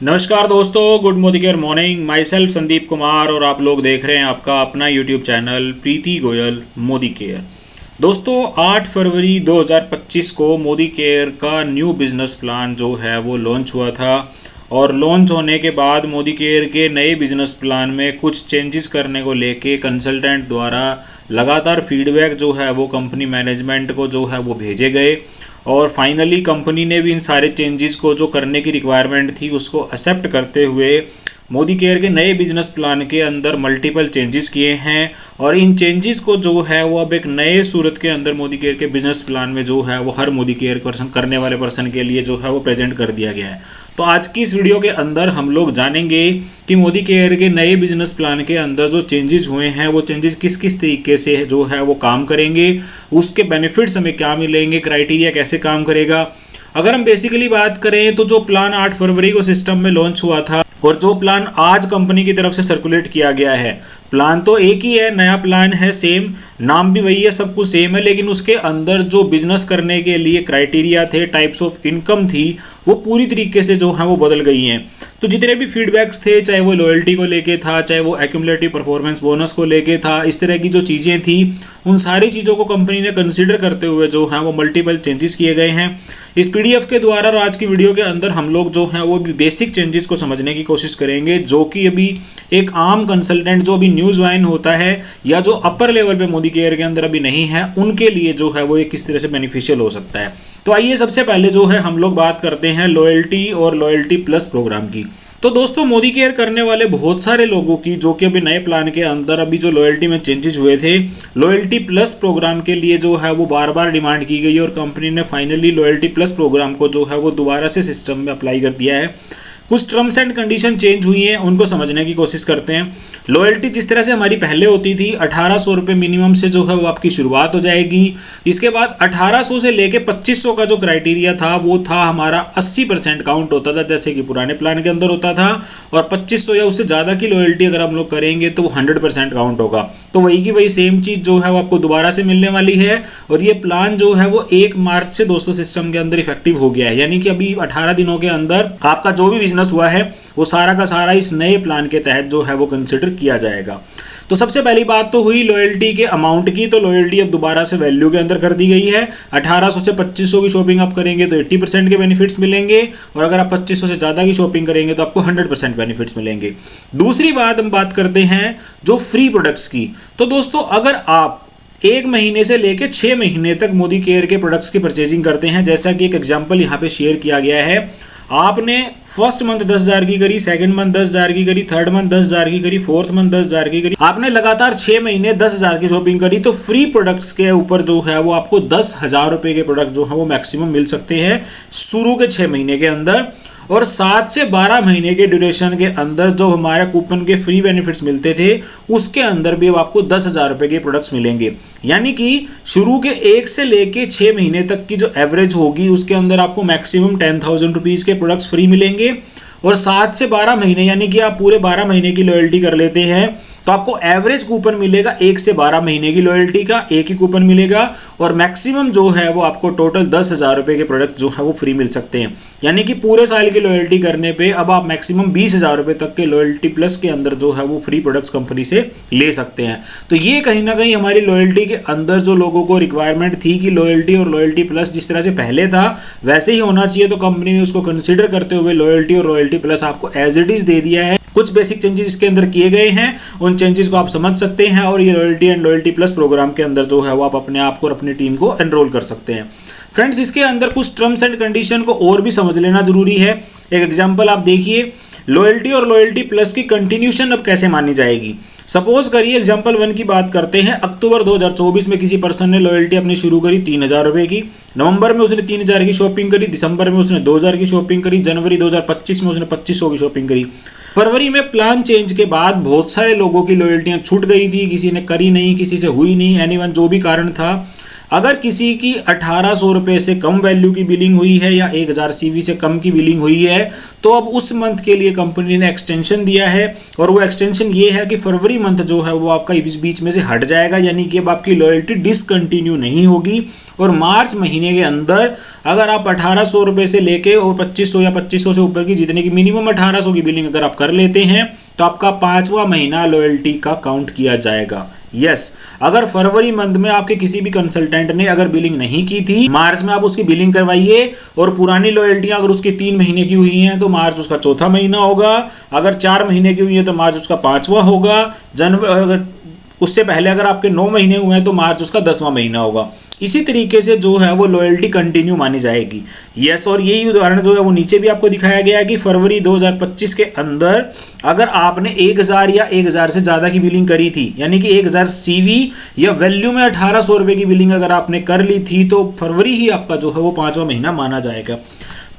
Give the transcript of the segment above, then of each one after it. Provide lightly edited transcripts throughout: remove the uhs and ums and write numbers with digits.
नमस्कार दोस्तों, good Modi care morning. My self Sandeep Kumar और आप लोग देख रहे हैं आपका अपना यूट्यूब चैनल प्रीति गोयल मोदी केयर। दोस्तों 8 फरवरी 2025 को मोदी केयर का न्यू बिजनेस प्लान जो है वो लॉन्च हुआ था और लॉन्च होने के बाद मोदी केयर के नए बिजनेस प्लान में कुछ चेंजेस करने को लेके कंसल्टेंट द्वारा लगातार फीडबैक जो है वो कंपनी मैनेजमेंट को जो है वो भेजे गए और फाइनली कंपनी ने भी इन सारे चेंजेस को जो करने की रिक्वायरमेंट थी उसको एक्सेप्ट करते हुए मोदी केयर के नए बिजनेस प्लान के अंदर मल्टीपल चेंजेस किए हैं और इन चेंजेस को जो है वो अब एक नए सूरत के अंदर मोदी केयर के बिजनेस प्लान में जो है वो हर मोदी केयर पर्सन करने वाले पर्सन के लिए जो है वो प्रेजेंट कर दिया गया है। तो आज की इस वीडियो के अंदर हम लोग जानेंगे कि मोदी केयर के नए बिजनेस प्लान के अंदर जो चेंजेस हुए हैं वो चेंजेस किस किस तरीके से जो है वो काम करेंगे, उसके बेनिफिट्स हमें क्या मिलेंगे, क्राइटेरिया कैसे काम करेगा। अगर हम बेसिकली बात करें तो जो प्लान 8 फरवरी को सिस्टम में लॉन्च हुआ था और जो प्लान आज कंपनी की तरफ से सर्कुलेट किया गया है, प्लान तो एक ही है, नया प्लान है, सेम नाम भी वही है, सब कुछ सेम है, लेकिन उसके अंदर जो बिजनेस करने के लिए क्राइटेरिया थे, टाइप्स ऑफ इनकम थी, वो पूरी तरीके से जो है वो बदल गई हैं। तो जितने भी फीडबैक्स थे, चाहे वो लॉयल्टी को लेके था, चाहे वो एक्यूमुलेटिव परफॉर्मेंस बोनस को लेके था, इस तरह की जो चीज़ें थी उन सारी चीज़ों को कंपनी ने कंसिडर करते हुए जो है वो मल्टीपल चेंजेस किए गए हैं। इस पीडीएफ के द्वारा और आज की वीडियो के अंदर हम लोग जो हैं वो भी बेसिक चेंजेस को समझने की कोशिश करेंगे, जो कि अभी एक आम कंसल्टेंट जो अभी न्यू ज्वाइन होता है या जो अपर लेवल पे मोदी केयर के अंदर अभी नहीं है, उनके लिए जो है वो एक किस तरह से बेनिफिशियल हो सकता है। तो आइए सबसे पहले जो है हम लोग बात करते हैं लॉयल्टी और लॉयल्टी प्लस प्रोग्राम की। तो दोस्तों मोदी केयर करने वाले बहुत सारे लोगों की जो कि अभी नए प्लान के अंदर अभी जो लॉयल्टी में चेंजेस हुए थे, लॉयल्टी प्लस प्रोग्राम के लिए जो है वो बार बार डिमांड की गई और कंपनी ने फाइनली लॉयल्टी प्लस प्रोग्राम को जो है वो दोबारा से सिस्टम में अप्लाई कर दिया है। कुछ टर्म्स एंड कंडीशन चेंज हुई हैं, उनको समझने की कोशिश करते हैं। लॉयल्टी जिस तरह से हमारी पहले होती थी 1800 रुपये मिनिमम से जो है वो आपकी शुरुआत हो जाएगी। इसके बाद 1800 से लेके 2500 का जो क्राइटेरिया था वो था हमारा 80% काउंट होता था, जैसे कि पुराने प्लान के अंदर होता था, और 2500 या उससे ज़्यादा की लॉयल्टी अगर हम लोग करेंगे तो वो 100% काउंट होगा। तो वही की वही सेम चीज़ जो है वो आपको दोबारा से मिलने वाली है और ये प्लान जो है वो 1 मार्च से दोस्तों सिस्टम के अंदर इफेक्टिव हो गया है। यानी कि अभी 18 दिनों के अंदर आपका जो भी बिजनेस हुआ है वो सारा का सारा इस नए प्लान के तहत जो है वो कंसिडर किया जाएगा। तो सबसे पहली बात तो हुई लॉयल्टी के अमाउंट की। तो लॉयल्टी अब दोबारा से वैल्यू के अंदर कर दी गई है। 1800 से 2500 की शॉपिंग आप करेंगे तो 80% के बेनिफिट्स मिलेंगे और अगर आप 2500 से ज़्यादा की शॉपिंग करेंगे तो आपको 100% बेनिफिट्स मिलेंगे। दूसरी बात हम बात करते हैं जो फ्री प्रोडक्ट्स की। तो दोस्तों अगर आप 1 महीने से लेकर 6 महीने तक मोदी केयर के प्रोडक्ट्स की परचेजिंग करते हैं, जैसा कि एक एग्जाम्पल यहाँ पे शेयर किया गया है, आपने फर्स्ट मंथ 10,000 की करी, सेकंड मंथ 10,000 की करी, थर्ड मंथ 10,000 की करी, फोर्थ मंथ 10,000 की करी, आपने लगातार 6 महीने 10,000 की शॉपिंग करी, तो फ्री प्रोडक्ट्स के ऊपर जो है वो आपको 10,000 रुपए के प्रोडक्ट जो है वो मैक्सिमम मिल सकते हैं शुरू के 6 महीने के अंदर। और 7 से 12 महीने के ड्यूरेशन के अंदर जो हमारे कूपन के फ्री बेनिफिट्स मिलते थे उसके अंदर भी अब आपको 10,000 रुपए के प्रोडक्ट्स मिलेंगे। यानी कि शुरू के 1 से लेके 6 महीने तक की जो एवरेज होगी उसके अंदर आपको मैक्सिमम 10,000 रुपीज़ के प्रोडक्ट्स फ्री मिलेंगे। और 7 से 12 महीने यानी कि आप पूरे 12 महीने की लॉयल्टी कर लेते हैं तो आपको एवरेज कूपन मिलेगा 1 से 12 महीने की लॉयल्टी का, एक ही कूपन मिलेगा और मैक्सिमम जो है वो आपको टोटल 10,000 रुपए के प्रोडक्ट जो है वो फ्री मिल सकते हैं। यानी कि पूरे साल की लॉयल्टी करने पे अब आप मैक्सिमम 20,000 रुपए तक के लॉयल्टी प्लस के अंदर जो है वो फ्री प्रोडक्ट्स कंपनी से ले सकते हैं। तो ये कहीं ना कहीं हमारी लॉयल्टी के अंदर जो लोगों को रिक्वायरमेंट थी कि लॉयल्टी और लॉयल्टी प्लस जिस तरह से पहले था वैसे ही होना चाहिए, तो कंपनी ने उसको कंसिडर करते हुए लॉयल्टी और लॉयल्टी प्लस आपको एज इट इज दे दिया है। कुछ बेसिक चेंजेस इसके अंदर किए गए हैं, उन चेंजेस को आप समझ सकते हैं और ये loyalty and loyalty plus programme के अंदर जो है वो आप अपने आप को और अपनी टीम को एनरोल कर सकते हैं। फ्रेंड्स इसके अंदर कुछ टर्म्स एंड कंडीशन को और भी समझ लेना जरूरी है। एक एग्जांपल आप देखिए, लॉयल्टी और लॉयल्टी प्लस की कंटिन्यूशन अब कैसे मानी जाएगी। सपोज करिए एग्जांपल 1 की बात करते हैं, अक्टूबर 2024 में किसी पर्सन ने लॉयल्टी अपनी शुरू करी 3,000 रुपए की, नवंबर में उसने 3,000 की शॉपिंग करी, दिसंबर में उसने 2,000 की शॉपिंग करी, जनवरी 2025 में उसने 2,500 की शॉपिंग करी। फरवरी में प्लान चेंज के बाद बहुत सारे लोगों की लॉयल्टियां छूट गई थी, किसी ने करी नहीं, किसी से हुई नहीं, एनीवन जो भी कारण था। अगर किसी की 1800 रुपये से कम वैल्यू की बिलिंग हुई है या 1000 सीवी से कम की बिलिंग हुई है तो अब उस मंथ के लिए कंपनी ने एक्सटेंशन दिया है, और वो एक्सटेंशन ये है कि फरवरी मंथ जो है वो आपका इस बीच में से हट जाएगा, यानी कि अब आपकी लॉयल्टी डिसकंटिन्यू नहीं होगी। और मार्च महीने के अंदर अगर आप 1800 रुपये से लेके और 2500 या 2500 से ऊपर की जितने की मिनिमम 1800 की बिलिंग अगर आप कर लेते हैं तो आपका 5वां महीना लॉयल्टी का काउंट किया जाएगा। यस, अगर फरवरी मंथ में आपके किसी भी कंसल्टेंट ने अगर बिलिंग नहीं की थी, मार्च में आप उसकी बिलिंग करवाइए, और पुरानी लॉयल्टियां अगर उसकी 3 महीने की हुई हैं तो मार्च उसका चौथा महीना होगा, अगर 4 महीने की हुई है तो मार्च उसका 5वां होगा, उससे पहले अगर आपके 9 महीने हुए हैं तो मार्च उसका 10वां महीना होगा। इसी तरीके से जो है वो लॉयल्टी कंटिन्यू मानी जाएगी। यस, और यही उदाहरण जो है वो नीचे भी आपको दिखाया गया है कि फरवरी 2025 के अंदर अगर आपने 1000 या 1000 से ज़्यादा की बिलिंग करी थी, यानी कि 1000 सीवी या वैल्यू में 1800 रुपये की बिलिंग अगर आपने कर ली थी तो फरवरी ही आपका जो है वो 5वां महीना माना जाएगा।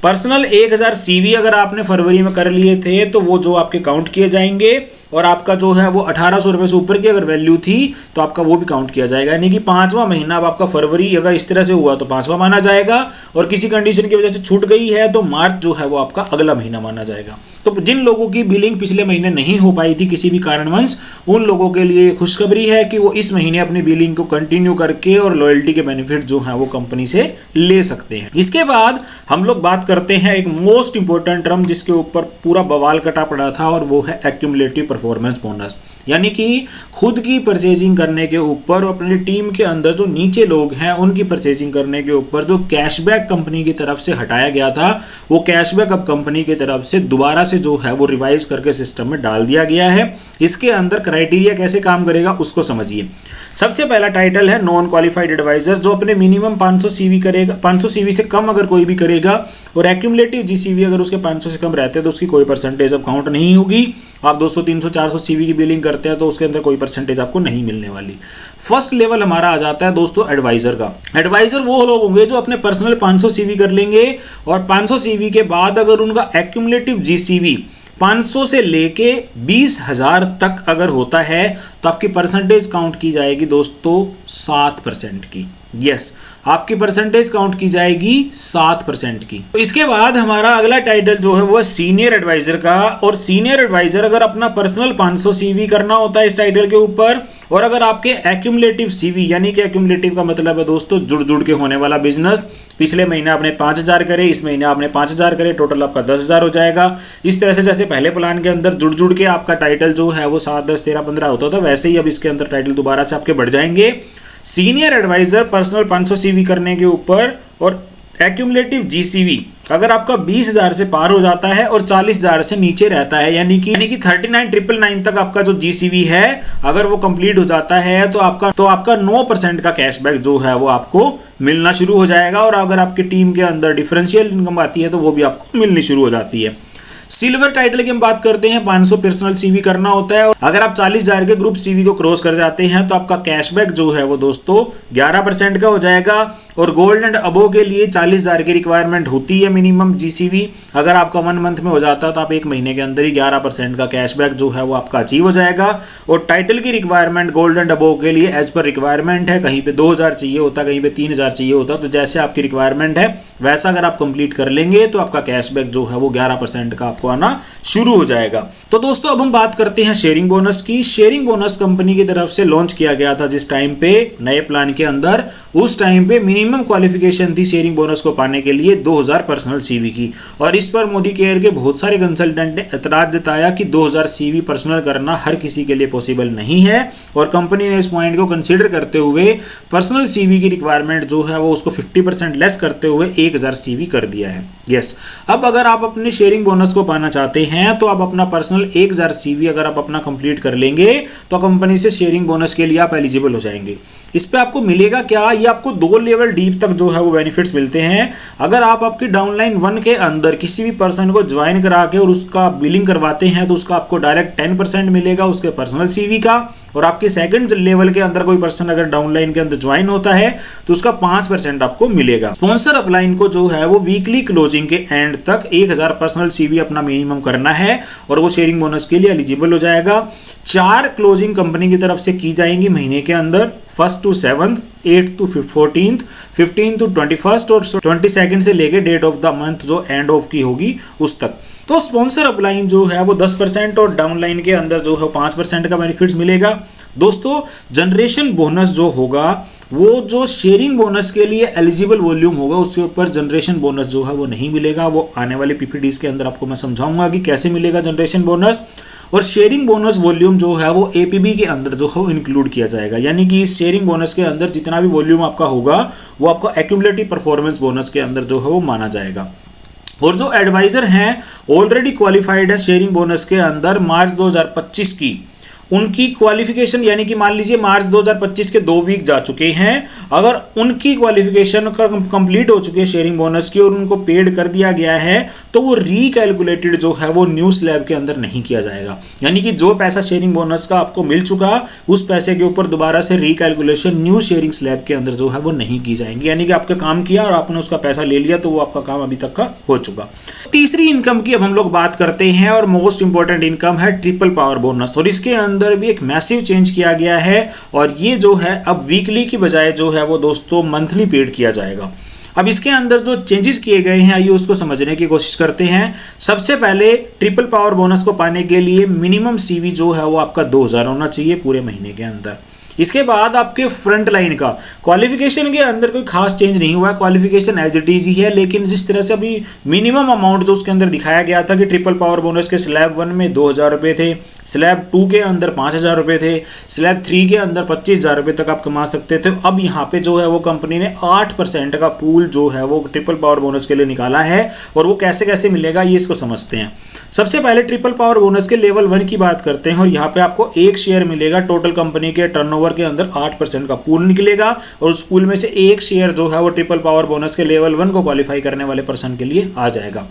पर्सनल 1000 सीवी अगर आपने फरवरी में कर लिए थे तो वो जो आपके काउंट किए जाएंगे, और आपका जो है वो 1800 रुपये से ऊपर की अगर वैल्यू थी तो आपका वो भी काउंट किया जाएगा, यानी कि 5वां महीना अब आपका फरवरी अगर इस तरह से हुआ तो 5वां माना जाएगा, और किसी कंडीशन की वजह से छूट गई है तो मार्च जो है वो आपका अगला महीना माना जाएगा। तो जिन लोगों की बिलिंग पिछले महीने नहीं हो पाई थी किसी भी कारणवश, उन लोगों के लिए खुशखबरी है कि वो इस महीने अपनी बिलिंग को कंटिन्यू करके और लॉयल्टी के बेनिफिट जो है वो कंपनी से ले सकते हैं। इसके बाद हम लोग बात करते हैं एक मोस्ट इंपॉर्टेंट टर्म जिसके ऊपर पूरा बवाल कटा पड़ा था, और वो है एक्यूमुलेटिव परफॉर्मेंस बोनस, यानी कि खुद की परचेजिंग करने के ऊपर और अपनी टीम के अंदर जो नीचे लोग हैं उनकी परचेजिंग करने के ऊपर जो कैशबैक कंपनी की तरफ से हटाया गया था, वो कैशबैक अब कंपनी की तरफ से दोबारा से जो है वो रिवाइज करके सिस्टम में डाल दिया गया है। इसके अंदर क्राइटेरिया कैसे काम करेगा उसको समझिए। सबसे पहला टाइटल है नॉन क्वालिफाइड एडवाइजर, जो अपने मिनिमम 500 सीवी करेगा, 500 सीवी से कम अगर कोई भी करेगा, और एक्यूमुलेटिव जीसीवी अगर उसके 500 से कम रहते हैं तो उसकी कोई परसेंटेज अब काउंट नहीं होगी। आप 200 300 400 सीवी की बिलिंग करते हैं तो उसके अंदर कोई परसेंटेज आपको नहीं मिलने वाली। फर्स्ट लेवल हमारा आ जाता है दोस्तों एडवाइजर का। एडवाइजर वो लोग होंगे जो अपने पर्सनल 500 सीवी कर लेंगे, और 500 सीवी के बाद अगर उनका एक्यूमुलेटिव जीसीवी 500 से लेके 20,000 तक अगर होता है तो आपकी परसेंटेज काउंट की जाएगी दोस्तों 7% की। यस, आपकी परसेंटेज काउंट की जाएगी 7% की। तो इसके बाद हमारा अगला टाइटल जो है वो है सीनियर एडवाइजर का, और सीनियर एडवाइजर अगर अपना पर्सनल 500 सीवी करना होता है इस टाइटल के ऊपर, और अगर आपके एक्यूमुलेटिव सीवी, यानी कि एक्यूमुलेटिव का मतलब है दोस्तों जुड़ जुड़ के होने वाला बिजनेस, पिछले महीने आपने 5000 करे, इस महीने आपने 5000 करे, टोटल आपका 10,000 हो जाएगा। इस तरह से जैसे पहले प्लान के अंदर जुड़ जुड़ के आपका टाइटल जो है वो 7 10 13 15 होता था, वैसे ही अब इसके अंदर टाइटल दोबारा से आपके बढ़ जाएंगे। सीनियर एडवाइजर पर्सनल 500 सीवी करने के ऊपर, और एक्यूमुलेटिव जीसीवी अगर आपका 20,000 से पार हो जाता है और 40,000 से नीचे रहता है, यानी कि 39,999 तक आपका जो जीसीवी है अगर वो कंप्लीट हो जाता है तो आपका 9% का कैशबैक जो है वो आपको मिलना शुरू हो जाएगा। और अगर आपकी टीम के अंदर डिफरेंशियल इनकम आती है तो वो भी आपको मिलनी शुरू हो जाती है। सिल्वर टाइटल की हम बात करते हैं, 500 पर्सनल सीवी करना होता है, और अगर आप 40,000 के ग्रुप सीवी को क्रॉस कर जाते हैं तो आपका कैशबैक जो है वो दोस्तों 11% का हो जाएगा। और गोल्ड एंड अबो के लिए 40,000 की रिक्वायरमेंट होती है मिनिमम जीसीवी, अगर आपका 1 मंथ में हो जाता है तो आप 1 महीने के अंदर ही 11% का कैशबैक जो है वो आपका अचीव हो जाएगा। और टाइटल की रिक्वायरमेंट गोल्ड एंड अबो के लिए एज पर रिक्वायरमेंट है, कहीं पे 2,000 चाहिए होता, कहीं पे 3,000 चाहिए होता, तो जैसे आपकी रिक्वायरमेंट है वैसा अगर आप कंप्लीट कर लेंगे तो आपका कैशबैक जो है वो 11% का आपको आना शुरू हो जाएगा। तो दोस्तों अब हम बात करते हैं शेयरिंग बोनस की। शेयरिंग बोनस कंपनी की तरफ से लॉन्च किया गया था जिस टाइम पे नए प्लान के अंदर, उस टाइम पे मिनिमम क्वालिफिकेशन थी शेयरिंग बोनस को पाने के लिए 2000 पर्सनल सीवी की, और इस पर मोदी केयर के बहुत सारे कंसल्टेंट ने एतराज जताया कि 2000 सीवी पर्सनल करना हर किसी के लिए पॉसिबल नहीं है, और कंपनी ने इस पॉइंट को कंसीडर करते हुए पर्सनल सीवी की रिक्वायरमेंट जो है वो उसको 50% लेस करते हुए 1000 सीवी कर दिया है। यस, अब अगर आप अपने शेयरिंग बोनस को पाना चाहते हैं तो आप अपना पर्सनल 1000 सीवी अगर आप अपना कंप्लीट कर लेंगे तो कंपनी से शेयरिंग बोनस के लिए आप एलिजिबल हो जाएंगे। इस पे आपको मिलेगा क्या, ये आपको 2 लेवल डीप तक जो है वो बेनिफिट्स मिलते हैं। अगर आप आपकी डाउनलाइन 1 के अंदर किसी भी पर्सन को ज्वाइन करा के और उसका बिलिंग करवाते हैं तो उसका आपको डायरेक्ट 10% मिलेगा उसके पर्सनल सीवी का, और आपके सेकंड लेवल के अंदर कोई पर्सन अगर डाउनलाइन के अंदर ज्वाइन होता है तो उसका 5% आपको मिलेगा। स्पॉन्सर अपलाइन को जो है वो वीकली क्लोजिंग के एंड तक 1000 पर्सनल सीवी अपना मिनिमम करना है और वो शेयरिंग बोनस के लिए एलिजिबल हो जाएगा। 4 क्लोजिंग कंपनी की तरफ से की जाएंगी महीने के अंदर, 1st to 7th, 8th to 14th, 15th to 21st और 22nd से लेके डेट ऑफ द मंथ जो एंड ऑफ की होगी उस तक। तो स्पॉन्सर अपलाइन जो है वो 10% और डाउनलाइन के अंदर जो है 5% का बेनिफिट्स मिलेगा। दोस्तों जनरेशन बोनस जो होगा वो जो शेयरिंग बोनस के लिए एलिजिबल वॉल्यूम होगा उसके ऊपर जनरेशन बोनस जो है वो नहीं मिलेगा। वो आने वाले पीपीटीज के अंदर आपको मैं समझाऊंगा कि कैसे मिलेगा जनरेशन बोनस। और शेयरिंग बोनस वॉल्यूम जो है वो एपीबी के अंदर जो है वो इंक्लूड किया जाएगा, यानी कि इस शेयरिंग बोनस के अंदर जितना भी वॉल्यूम आपका होगा वो आपका एक्यूमुलेटिव परफॉर्मेंस बोनस के अंदर जो है वो माना जाएगा। और जो एडवाइजर हैं ऑलरेडी क्वालिफाइड है शेयरिंग बोनस के अंदर मार्च 2025 की, उनकी क्वालिफिकेशन यानी कि मान लीजिए मार्च 2025 के 2 वीक जा चुके हैं, अगर उनकी क्वालिफिकेशन कंप्लीट हो चुकी है शेयरिंग बोनस की और उनको पेड कर दिया गया है तो वो रिकैलकुलेटेड जो है वो न्यू स्लैब के अंदर नहीं किया जाएगा। यानी कि जो पैसा शेयरिंग बोनस का आपको मिल चुका उस पैसे के ऊपर दोबारा से रिकैलकुलेशन न्यू शेयरिंग स्लैब के अंदर जो है वो नहीं की जाएंगी। यानी कि आपका काम किया और आपने उसका पैसा ले लिया तो वो आपका काम अभी तक का हो चुका। तीसरी इनकम की अब हम लोग बात करते हैं और मोस्ट इंपॉर्टेंट इनकम है ट्रिपल पावर बोनस। और इसके अंदर भी एक मैसिव चेंज किया गया है और ये जो है अब वीकली की बजाय जो है वो दोस्तों मंथली पेड किया जाएगा। अब इसके अंदर जो चेंजेस किए गए हैं आइए उसको समझने की कोशिश करते हैं। सबसे पहले ट्रिपल पावर बोनस को पाने के लिए मिनिमम सीवी जो है वो आपका 2000 होना चाहिए पूरे महीने के अंदर। इसके बाद आपके फ्रंट लाइन का क्वालिफिकेशन के अंदर कोई खास चेंज नहीं हुआ है, क्वालिफिकेशन एज इट इज ही है, लेकिन जिस तरह से अभी मिनिमम अमाउंट जो उसके अंदर दिखाया गया था कि ट्रिपल पावर बोनस के स्लैब 1 में 2000 रुपये थे, स्लैब 2 के अंदर 5000 रुपये थे, स्लैब 3 के अंदर 25000 रुपये तक आप कमा सकते थे। अब यहाँ पे जो है वो कंपनी ने 8% का पूल जो है वो ट्रिपल पावर बोनस के लिए निकाला है और वो कैसे कैसे मिलेगा ये इसको समझते हैं। सबसे पहले ट्रिपल पावर बोनस के लेवल 1 की बात करते हैं और यहाँ पे आपको 1 शेयर मिलेगा। टोटल कंपनी के टर्नओवर के अंदर 8% का पूल निकलेगा और उस पूल में से 1 शेयर जो है वो ट्रिपल पावर बोनस के लेवल 1 को क्वालिफाई करने वाले पर्सन के लिए आ जाएगा।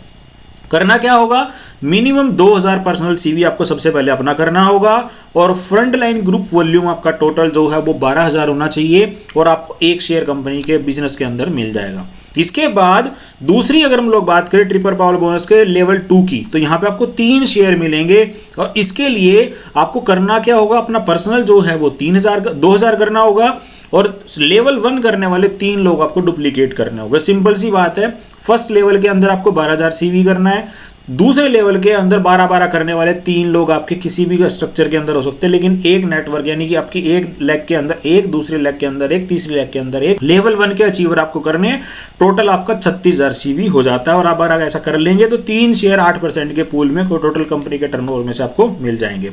करना क्या होगा, मिनिमम 2000 पर्सनल सीवी आपको सबसे पहले अपना करना होगा और फ्रंट लाइन ग्रुप वॉल्यूम आपका टोटल जो है वो 12000 होना चाहिए और आपको 1 शेयर कंपनी के बिजनेस के अंदर मिल जाएगा। इसके बाद दूसरी अगर हम लोग बात करें ट्रिपल पावर बोनस के लेवल 2 की तो यहाँ पे आपको 3 शेयर मिलेंगे और इसके लिए आपको करना क्या होगा, अपना पर्सनल जो है वो 2000 करना होगा और लेवल 1 करने वाले 3 लोग आपको डुप्लीकेट करने होंगे। सिंपल सी बात है, फर्स्ट लेवल के अंदर आपको 12000 सीवी करना है, दूसरे लेवल के अंदर 12-12 करने वाले 3 लोग आपके किसी भी स्ट्रक्चर के अंदर हो सकते हैं, लेकिन एक नेटवर्क यानी कि आपकी एक लेग के अंदर एक, दूसरे लेग के अंदर एक, तीसरे लेग के अंदर एक, लेवल 1 के अचीवर आपको करने। टोटल आपका 36000 सीवी हो जाता है और आप अगर ऐसा कर लेंगे तो 3 शेयर 8% के पूल में टोटल कंपनी के टर्नओवर में से आपको मिल जाएंगे।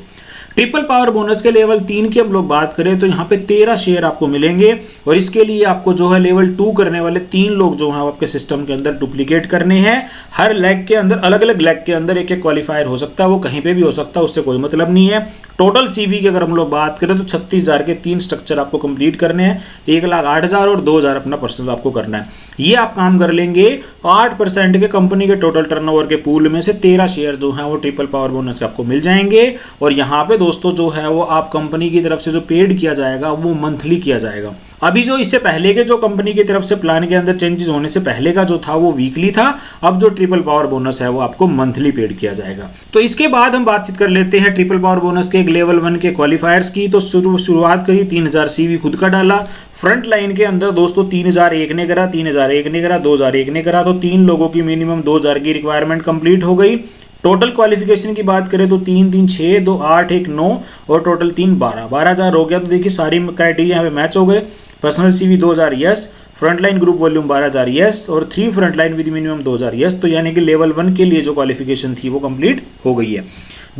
ट्रिपल पावर बोनस के लेवल 3 की हम लोग बात करें तो यहाँ पे 13 शेयर आपको मिलेंगे और इसके लिए आपको जो है लेवल 2 करने वाले 3 लोग जो हैं आपके सिस्टम के अंदर डुप्लीकेट करने हैं। हर लेग के अंदर अलग अलग लेग के अंदर एक एक क्वालिफायर हो सकता है, वो कहीं पे भी हो सकता है, उससे कोई मतलब नहीं है। टोटल सीवी की अगर हम लोग बात करें तो 36000 के 3 स्ट्रक्चर आपको कंप्लीट करने हैं, 1,08,000 और 2000 अपना पर्सनल आपको करना है। ये आप काम कर लेंगे 8% के कंपनी के टोटल टर्नओवर के पूल में से 13 शेयर जो है वो ट्रिपल पावर बोनस के आपको मिल जाएंगे और यहाँ पे दोस्तों जो है वो आप कंपनी की तरफ से जो पेड किया जाएगा वो मंथली किया जाएगा। अभी जो इससे पहले के जो कंपनी की तरफ से प्लान के अंदर चेंजेस होने से पहले का जो था वो वीकली था, अब जो ट्रिपल पावर बोनस है वो आपको मंथली पेड किया जाएगा। तो इसके बाद हम बातचीत कर लेते हैं ट्रिपल पावर बोनस के एक लेवल 1 के क्वालिफायर्स की। तो शुरुआत करी 3000 सीवी खुद का डाला, फ्रंट लाइन के अंदर दोस्तों 3001 ने करा, 3001 ने करा, 2001 ने करा, तो 3 लोगों की मिनिमम 2000 की रिक्वायरमेंट कंप्लीट हो गई। टोटल क्वालिफिकेशन की बात करें तो 3 3 6 2 8 1 9 और टोटल 3 12,000 हो गया। तो देखिए सारी क्राइटेरिया यहाँ पे मैच हो गए। Personal CV 2000 yes, front line group volume 12000 yes और 3 front line with minimum 2000 yes. तो यानी कि लेवल 1 के लिए जो क्वालिफिकेशन थी वो कंप्लीट हो गई है।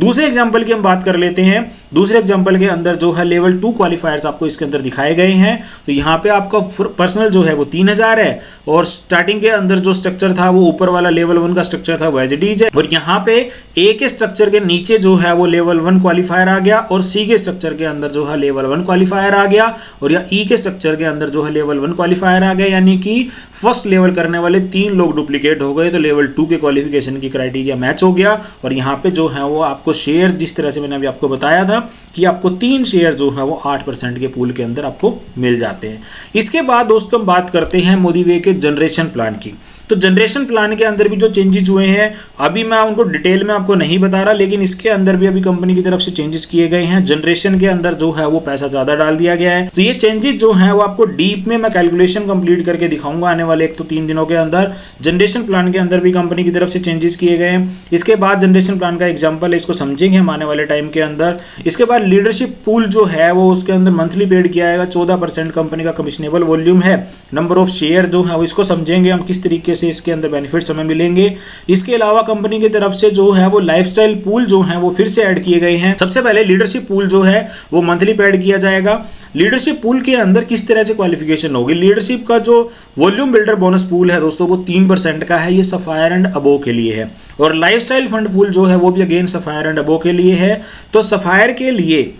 दूसरे एग्जांपल की हम बात कर लेते हैं। दूसरे एग्जांपल के अंदर जो है लेवल 2 क्वालिफायर्स आपको इसके अंदर दिखाए गए हैं। तो यहाँ पे आपका पर्सनल जो है वो 3000 है और स्टार्टिंग के अंदर जो स्ट्रक्चर था वो ऊपर वाला लेवल 1 का स्ट्रक्चर था वो एज इट इज है और यहाँ पे ए के स्ट्रक्चर के नीचे जो है वो लेवल 1 क्वालिफायर आ गया और सी के स्ट्रक्चर के अंदर जो है लेवल 1 क्वालिफायर आ गया और या ई के स्ट्रक्चर के अंदर जो है लेवल 1 क्वालिफायर आ गया। यानी कि फर्स्ट लेवल करने वाले 3 लोग डुप्लीकेट हो गए तो लेवल 2 के क्वालिफिकेशन की क्राइटेरिया मैच हो गया और यहाँ पे जो है वो आपको आपको शेयर, जिस तरह से मैंने अभी आपको बताया था कि आपको 3 शेयर जो है वो 8% के पूल के अंदर आपको मिल जाते हैं। इसके बाद दोस्तों हम बात करते हैं मोदी वे के जनरेशन प्लान की। तो जनरेशन प्लान के अंदर भी जो चेंजेस हुए हैं, अभी मैं उनको डिटेल में आपको नहीं बता रहा, लेकिन इसके अंदर भी अभी कंपनी की तरफ से चेंजेस किए गए हैं। जनरेशन के अंदर जो है वो पैसा ज्यादा डाल दिया गया है। तो ये चेंजेस जो है वो आपको डीप में मैं कैलकुलेशन कंप्लीट करके दिखाऊंगा आने वाले 1 तो 3 दिनों के अंदर। जनरेशन प्लान के अंदर भी कंपनी की तरफ से चेंजेस किए गए हैं। इसके बाद जनरेशन प्लान का एग्जाम्पल है, इसको समझेंगे हम आने वाले टाइम के अंदर। इसके बाद लीडरशिप पूल जो है वो उसके अंदर मंथली पेड किया जाएगा, 14% कंपनी का कमिशनेबल वॉल्यूम है। नंबर ऑफ शेयर जो है वो इसको समझेंगे हम, किस तरीके से इसके अंदर बेनिफिट्स हमें मिलेंगे। इसके अलावा कंपनी की तरफ से जो है वो लाइफस्टाइल पूल जो है वो फिर से ऐड किए गए हैं। सबसे पहले लीडरशिप पूल जो है वो मंथली पेड किया जाएगा। लीडरशिप पूल के अंदर किस तरह से क्वालिफिकेशन होगी, लीडरशिप का जो वॉल्यूम बिल्डर बोनस पूल है दोस्तों वो 3% का है, ये सफायर एंड अबो के लिए है। और लाइफस्टाइल फंड पूल जो है वो भी अगेन सफायर एंड अबो के लिए है। तो सफायर के लिए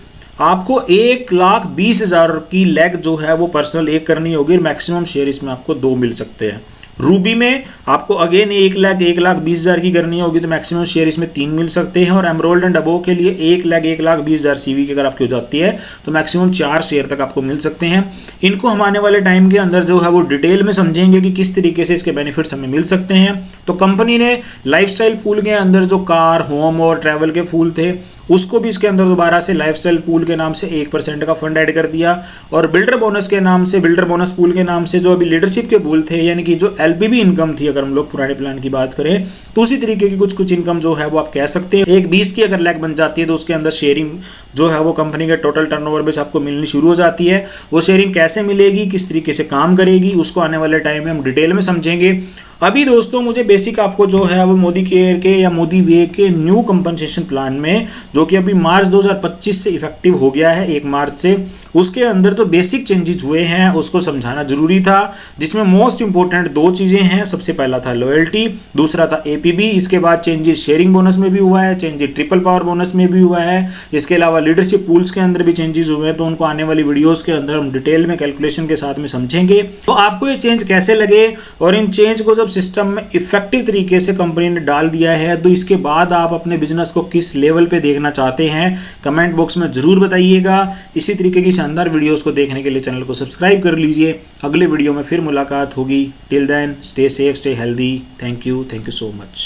आपको 1,20,000 की लेग जो है वो पर्सनल एक करनी होगी, मैक्सिमम शेयर इसमें आपको 2 मिल सकते हैं। रूबी में आपको अगेन 1,20,000 की करनी होगी, तो मैक्सिमम शेयर इसमें 3 मिल सकते हैं। और एमरोल्ड एंड अबो के लिए 1,20,000 सीवी की अगर आपकी हो जाती है तो मैक्सिमम 4 शेयर तक आपको मिल सकते हैं। इनको हम आने वाले टाइम के अंदर जो है वो डिटेल में समझेंगे कि किस तरीके से इसके बेनिफिट्स हमें मिल सकते हैं। तो कंपनी ने लाइफस्टाइल पूल के अंदर जो कार, होम और ट्रैवल के फूल थे उसको भी इसके अंदर दोबारा से लाइफस्टाइल पूल के नाम से 1% का फंड ऐड कर दिया। और बिल्डर बोनस के नाम से, बिल्डर बोनस पूल के नाम से जो अभी लीडरशिप के पूल थे, यानी कि जो एलपीबी इनकम थी अगर हम लोग पुराने प्लान की बात करें, तो उसी तरीके की कुछ इनकम जो है वो आप कह सकते हैं। 1,20 की अगर लेग बन जाती है तो उसके अंदर शेयरिंग जो है वो कंपनी के टोटल टर्नओवर में से आपको मिलनी शुरू हो जाती है। वो शेयरिंग कैसे मिलेगी, किस तरीके से काम करेगी, उसको आने वाले टाइम में हम डिटेल में समझेंगे। अभी दोस्तों मुझे बेसिक आपको जो है वो मोदी केयर के या मोदी वे के न्यू कंपनसेशन प्लान में, जो कि अभी मार्च 2025 से इफेक्टिव हो गया है 1 मार्च से, उसके अंदर जो बेसिक चेंजेस हुए हैं उसको समझाना जरूरी था, जिसमें मोस्ट इंपॉर्टेंट 2 चीजें हैं। सबसे पहला था लॉयल्टी, दूसरा था एपीबी। इसके बाद चेंजेस शेयरिंग बोनस में भी हुआ है, चेंजेस ट्रिपल पावर बोनस में भी हुआ है। इसके अलावा लीडरशिप पूल्स के अंदर भी चेंजेस हुए हैं, तो उनको आने वाली वीडियोस के अंदर हम डिटेल में कैलकुलेशन के साथ में समझेंगे। तो आपको ये चेंज कैसे लगे और इन चेंज को सिस्टम में इफेक्टिव तरीके से कंपनी ने डाल दिया है, तो इसके बाद आप अपने बिजनेस को किस लेवल पे देखना चाहते हैं कमेंट बॉक्स में जरूर बताइएगा। इसी तरीके की शानदार वीडियोस को देखने के लिए चैनल को सब्सक्राइब कर लीजिए। अगले वीडियो में फिर मुलाकात होगी। Till then stay safe, stay healthy. Thank you so much.